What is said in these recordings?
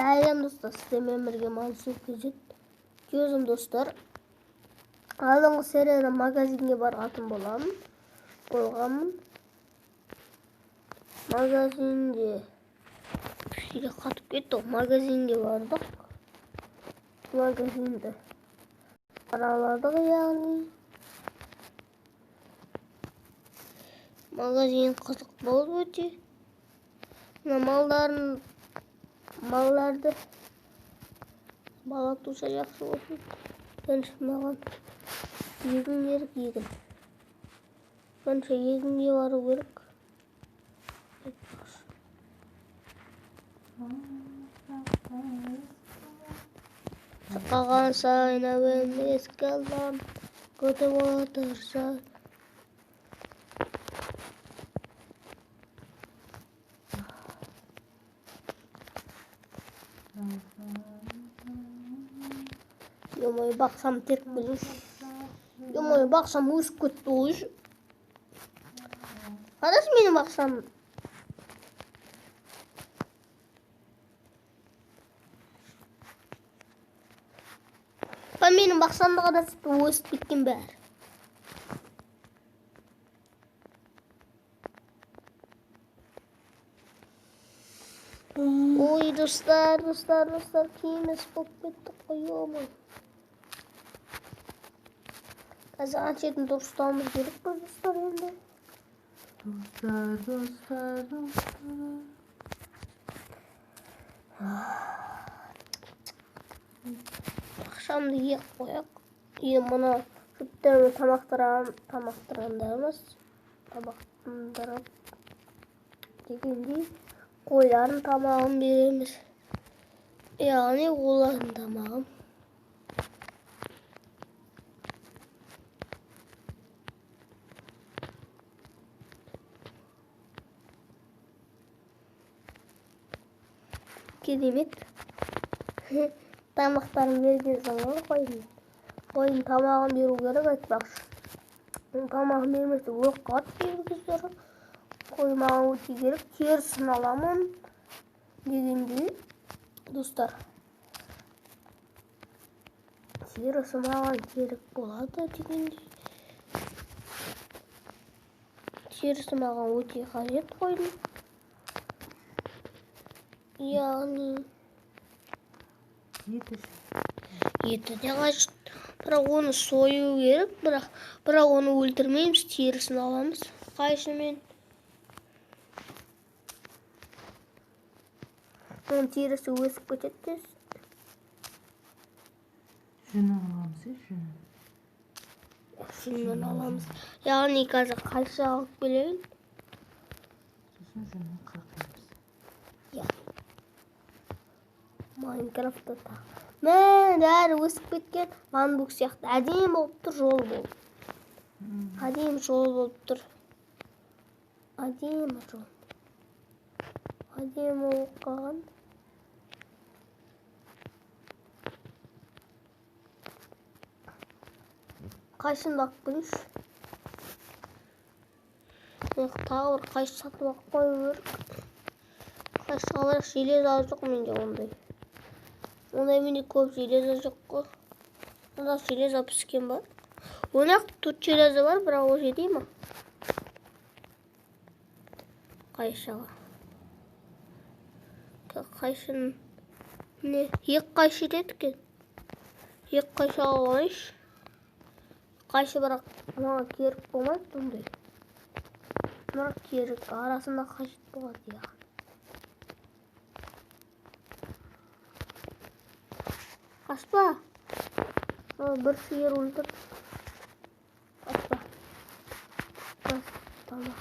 Сәлем достар, сіздермен бірге Мансұр Күзет. Көзім достар, алдыңғы серияда магазинге баратын болғанмын. Магазинде қатып кетті. Магазинге бардық. Магазинді араладық, яғни магазин қызық болды өте. Малдарды бала туса жақсы болсын. Бірінші маған егін керек. Бірінші егінге бару керек. Сақаған сайын әуен еске алам, көтіп отырса. Ё-моё, бақсам теріп келеш. Ё-моё, бақсам өсіп кетті ойш. Қадас мені бақсам? Менің бақсамды қадас өсіп кеткен бәрі. Ой, достар, кемес болып кетті қойымын. Қазір аншетін дұрыстауымыз керек қой, достар енді. Достар. Ақшамды ек қояқ. Мұны жүптерімі тамақтырғандарымыз. Тамақтырып дегендей қойларын тамағын береміз. Яғни олардың тамағын. Керемет. Тамақтарын берген соң қойдың тамағын беру керек айтпақшы. Тамағын бермесе оққа атпен кездері. Қой маған өте керек. Терісін аламын дегендей достар. Терісі маған керек болады дегендей. Терісі маған өте қажет қойдың. Яғни еті де қажет. Бірақ оны сою керек. Бірақ оны өлтірмейміз, терісін аламыз. Қайшымен. Оның терісі өсіп кетеді. Жүнін аламыз, жүнін аламыз. Яғни қазір қайшы алып келейін. Сосын жүнін қырқаймыз. Майнкрафтта тағы. Бәрі өсіп кеткен. Манбук сияқты әдемі болып тұр, жол болып. Әдемі жол болып тұр. Әдемі жол. Әдемі оқыған. Қайшымды алып келейш. Тағы бір қайшы сатып алып қою керек. Қайшы алайық, железа жоқ менде ондай. Менде көп железа жоқ қой. Онда железа піскен бар. Онақ тут железа бар, бірақ ол жетей ма? Қайшыға. Қайшының не? Ек қайшы деді кен. Ек қайшы алайш. Қайшы бірақ маған керек болмайды ондай. Бірақ керек, арасында қажет болады яғни. Қашпа. Бір сиыр өлтір. Қашпа. Тамақ.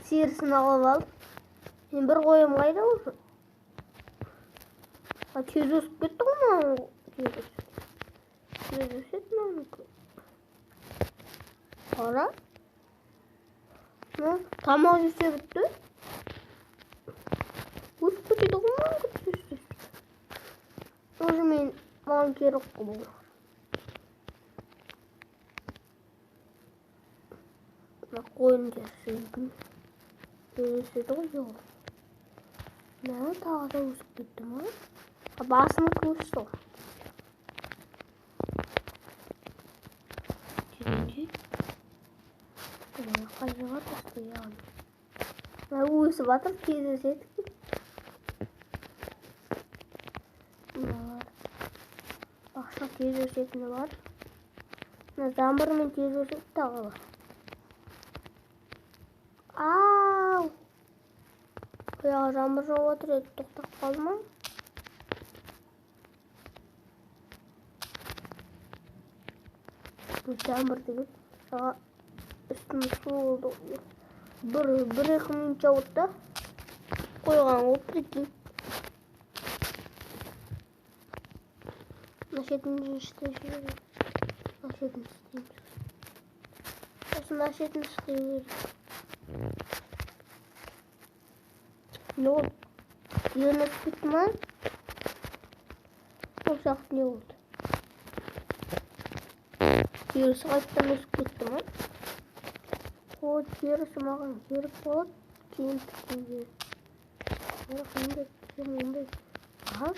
Сиырсын алып алып. Мен бір қойым қайда осы? Тез өсіп кетті ғой маған. Тез өседі мәнікі. Қара. Тамақ жесе бітті. Өсіп кетеді ғой маған көптесті. Өзі маған керек қой бұл. Қойын терісі. Öğrenseydi yok. Ne daha da uzak gittim ha? Basını kılıçtı. Birinci. Kaçı var da yani. Ben uyusu batır gezeseydik. Başka gezeseydik ne var? Ne zambarımın gezeseydik daha var. Aaaaaa! Ya zambarı oturuyor. Toktak kalma. Bu zambar değil. Daha üstümüz su oldu. Bir ekinin çavutta koygan olup gitti. Naşetin işte şöyle. Naşetin isteyeyim. Aslında naşetin isteyeyim. Ne oldu? Yunus bitman. O şart ne oldu? Yunus kaçtan üst gitti mi? O Yunus mağın. Yunus bot. Kim tutuyor? Şimdi az.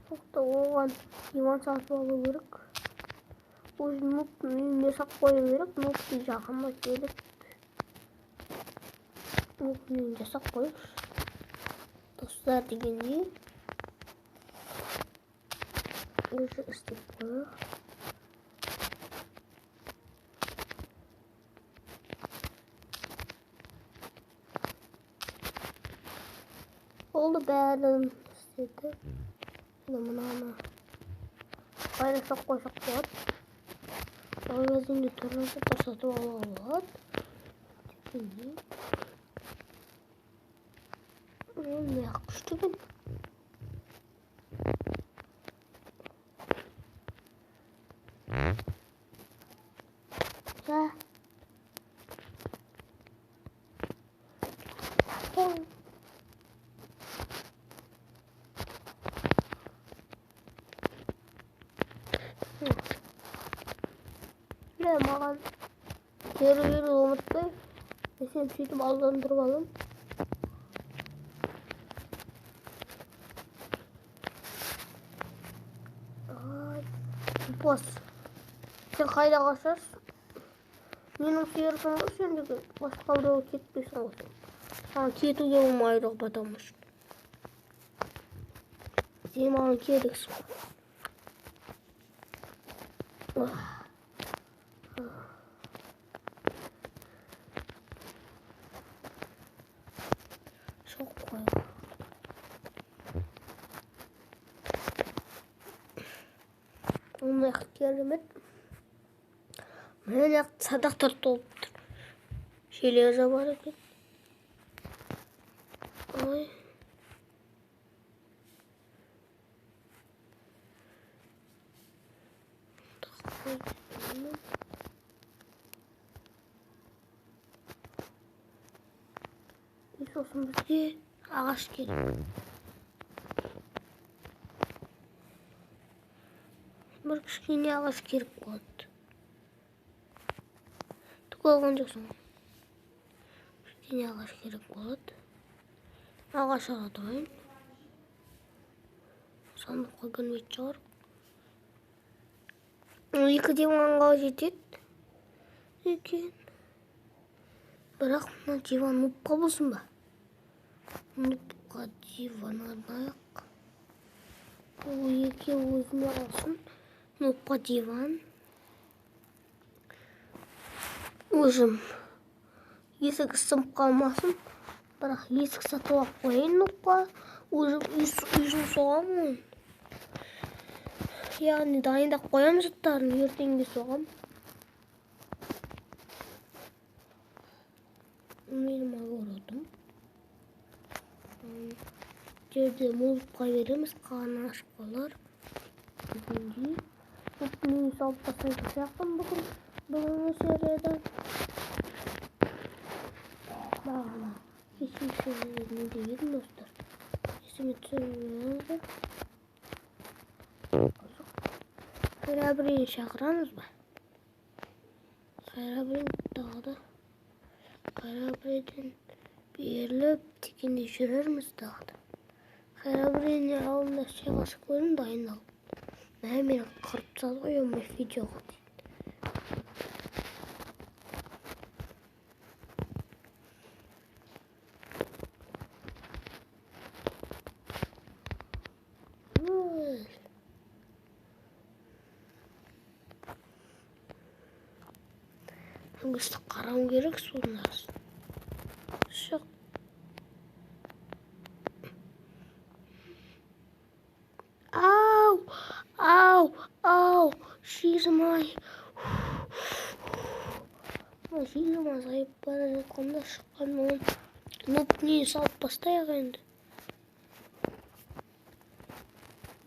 Çok da oğlan divan saati alırıq. Uzunluq mesaq qoyuyoruz. Not diyeceğim gelip not mesaq koyuyoruz. Dostlar degende özü istep koyuyoruz. Oldu beğendim istedi. Bunu ana. Paylaşsak koysak var. Magazinde torrent'e tasatı alalım. Şimdi. Ne yakıştı ben? Ya. Ne mağaz? Yarı umutlu. Mesela sütü ballandıralım. Ay, bas. Sen kayda kaçar. Benim sıyırısın olsun çünkü başka bir o ketmesin olsun. Ha keti yorulmaydı batamış. Zemanı kediksin. Çok koy. Onu yakıyorum. Ben yak sadak tartoptur. Şöyle yazar ki. Ay. Bir olsun bizge ağaç gerek. Bir kişiye ağaç gerek oldu. Tıkılgan joksun. Kişiye ağaç gerek oldu. Ağaç aradayım. Sandıkta gönmet çağır. İki divanga жетет. Ekin. Бірақ мына диван нупқа болсын ба? Нупқа диван арнайық. Бұл екі өзіме алсын. Нупқа диван. Өзім есік сынып қалмасын. Бірақ есік сатып алып қояйын нупқа. Өзім үйсін соғамын. Яғни дайындап қоямын заттарын, ертеңге соғам. Benim ağırladım. Жерде музыкка береміз, қағаны ашып қалар. Бүгінгі үстіне салып тастайтын сияқтымын бүгінгі серияда. Бағана кешінші не деген достар. Есіме түсірмеңіздер. Қайрабірін шақырамыз ба? Қайрабірін тағы да Қарабайдан беріліп дегенде жүрерміз дағы. Қарабайдың алдында шайға көрін дайындалып. Мә мені қырып тастады ғой өмір видеоға дейді. Үстіп қарауым керек судың астын. Шық. Ау, шизым-ай. Шизым азайып бара жатқанда шыққан оң. Нұптың салып бастайық енді.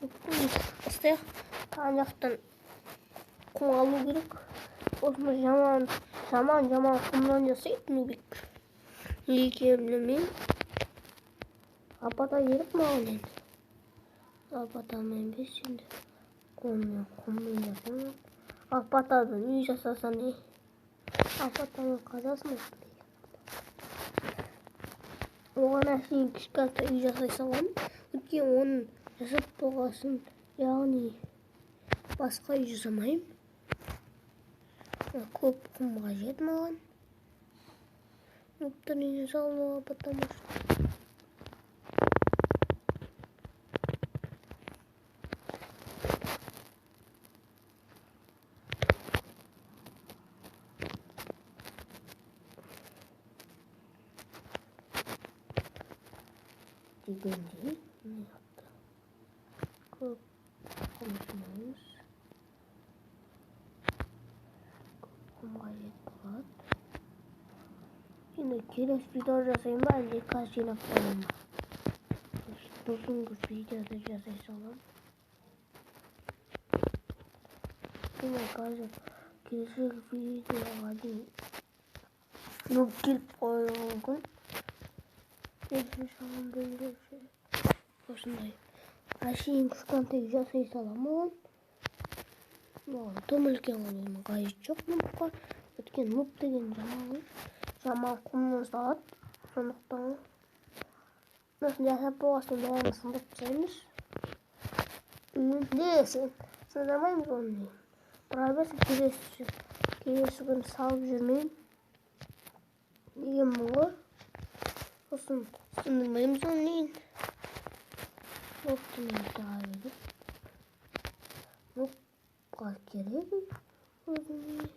Нұптың бастайық. Таған жақтан құм алу керек. Осыны жаман құмнан жасайды Нубик. Екенін білмеймін. Апата керек маған енді. Апатамен бес енді. Құммен жасамын. Апатадан үй жасасан не? Апатамен қазасын өтпейді. Оған әшейін кішкентай үй жасай салам. Өткен оның жасап болғасын, яғни басқа үй жасамайым. Көп құм қажет маған. Нұптың үйіне салуға батамаш. Дегендей, не yaptı? Көп konuşmayız. Kum қажет болады. Енді келесі видео жасайын ба, әлде қазір жинап қояйын ба? Бүгінгі видеода жасай салам. Енді қазір келесі видеоға дейін келіп қоюы мүмкін. Келесі салам бөлгенше осындай. Әшейін кішкентай жасай салам оған. Тым үлкен қылудың қажеті жоқ нұпқа. Өткен нұп деген жаман құмнан салады. Сондықтан осыны жасап болғасын бәрін сындырып тастаймыз. Үйінде сындырмаймыз оны. Тұра берсін, келесі күн салып жүрмеймін деген ғой. Сосын сындырмаймыз оны дейін. Нұптың таға беріп. Нұпқа керек өзіне.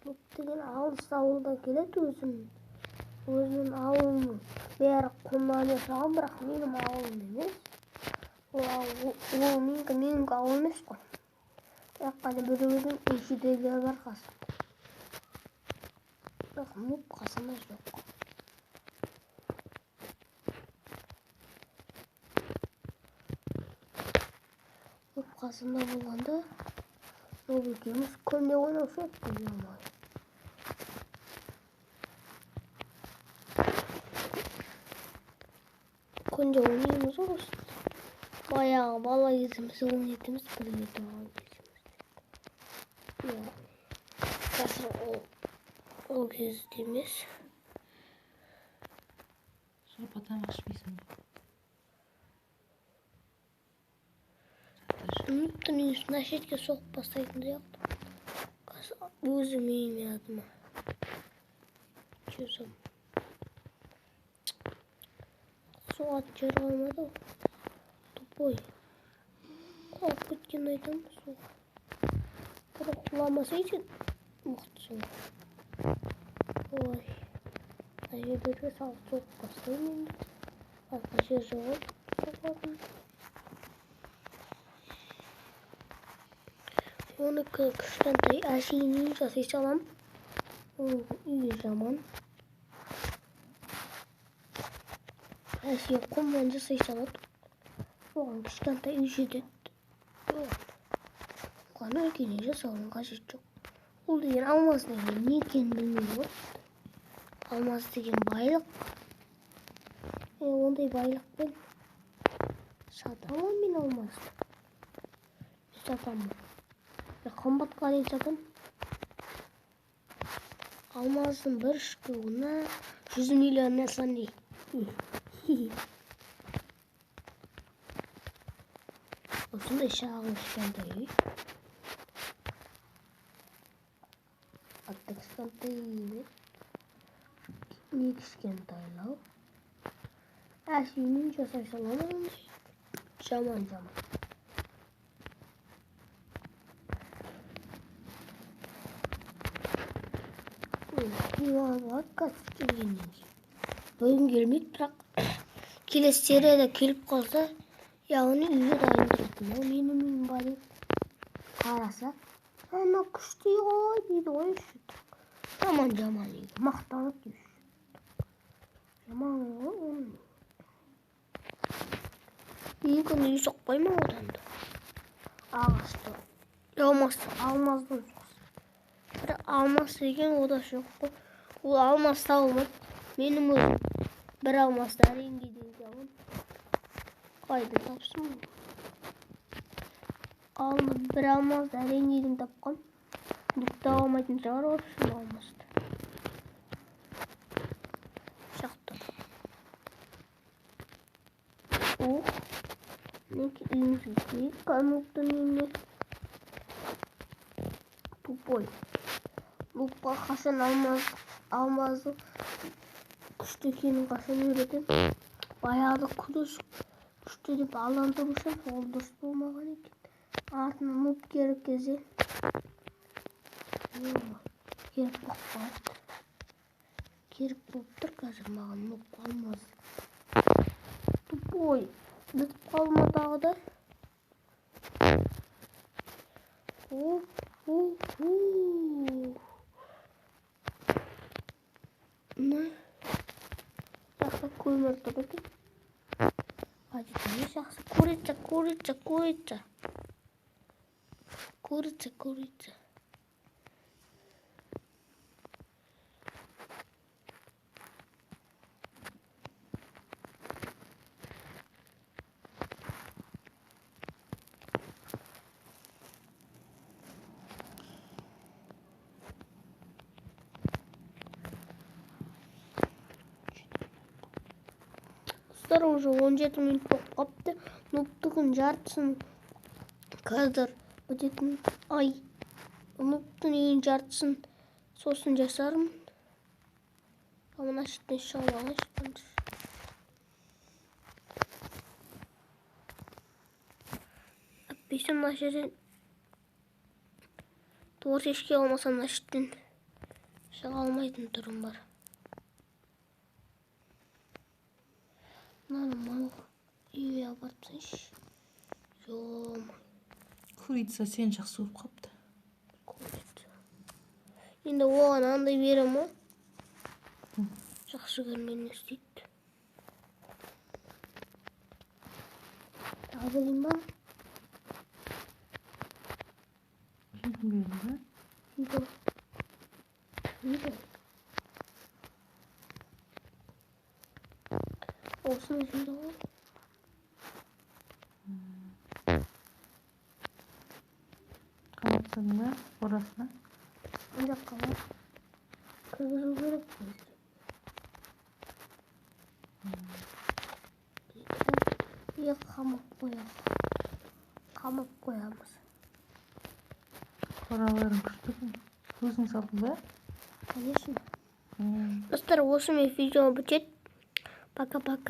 Нұп деген алыс ауылдан келеді өзінің ауылының бәрі құмнан жасалған, бірақ менің ауылым емес. Ол менің ауыл емес қой. Бірақ қана біреудің ешідегі бар қасында. Бірақ Нұп қасында жоқ. Нұп қасында болғанда Нұп екеуміз күнде ойнаушы едік қой. Күнде ойнаймыз ғой осында. Баяғы бала кезімізде ойнайтынымыз бірге тұрған кезімізде. Қазір ол кезде емес. Соқпа тамақ ішпейсің бе? Нұптың үйісін әшетке соғып бастайтындай ақты. Өзі менің адыма. Чөзім. Суат жер қалмады ғой. Тупой. Құлап кеткен айтам суға. Бірақ құламаса екен мықты суға. Ой. Жерлерге салып соғып бастаймын енді. Басқа жер жоқ соғатын. Оны кішкентай әшейін үй жасай салам. Үйі жаман. Әшейін құмнан жасай салады. Оған кішкентай үй жетеді. Оған үлкеннен жасауының қажет жоқ. Ол деген алмаз деген не екенін білмеймін ғой. Алмаз деген байлық. Ондай байлықпен сатамын мен алмазды. Сатамын. Қымбатқа дейін сатамын. Алмаздың бір штугына 100 миллион саны. Осындай шағын кішкентай. Атты кішкентай. Не кішкентайлау. Әшеймен жасай саламын. Жаман. Бak kaçtı yenildi. Bugün gelmeyip bırak. Келесі серияда келіп қалса, яғни үйге дайындыратын. Ол менің бari қараса, ана күшті ғой дейді ғой үшітік. Жаман дейді. Мақтанып дейді. Жаман ғой оның. Екі үй соқпай ма одан да? Ағашты. Алмаздың соқсы. Бір алмас деген ода жоқ қой. Ол алмас тауылмады. Менің өзім бір алмасты әренге дейді алым. Қайда тапсың? Бір алмасты әренеден тапқан. Нүкті алмайтын шығар оршын алмасты. Шақты. Неке үйімізге дейік. Қануқтың емне. Тупой. Нупқа қашан алмазы күшті екенін қашан үйретем. Баяғыда күшті деп аландырушым, ол дұрыс болмаған екен. Артына нуп керек кезде керек болып қалды. Керек болып тұр қазір маған нуп алмаз. Тупой. Бітіп қалмадағы да. Ne? Жақсы көмір тұр екен. Әдетіне жақсы курица. Уже 17 минут болып қапты. Нуптың жартысын қазір өтетін ай. Нуптың ең жартысын сосын жасарым. Амына шеттен шығып алайын. Әппесім мына жерден творчески алмасам мына шеттен шыға алмайтын түрім бар. Нормал. Үйе апарсыншы. Курица сен жақсы болып қапты. Курица. Енді оған андай берем ма? Жақсы көрмені істейді. Тағы берейін ба? Видео. Осыны жүйді ғой. Қаматтың ба? Орасына? Онда қалар. Кіргізу керек көзді. Қамап қоямыз. Қораларың күшті күн. Өзің салдың ба? Конечно. Достар, осымен видео бітеді. Пока-пока.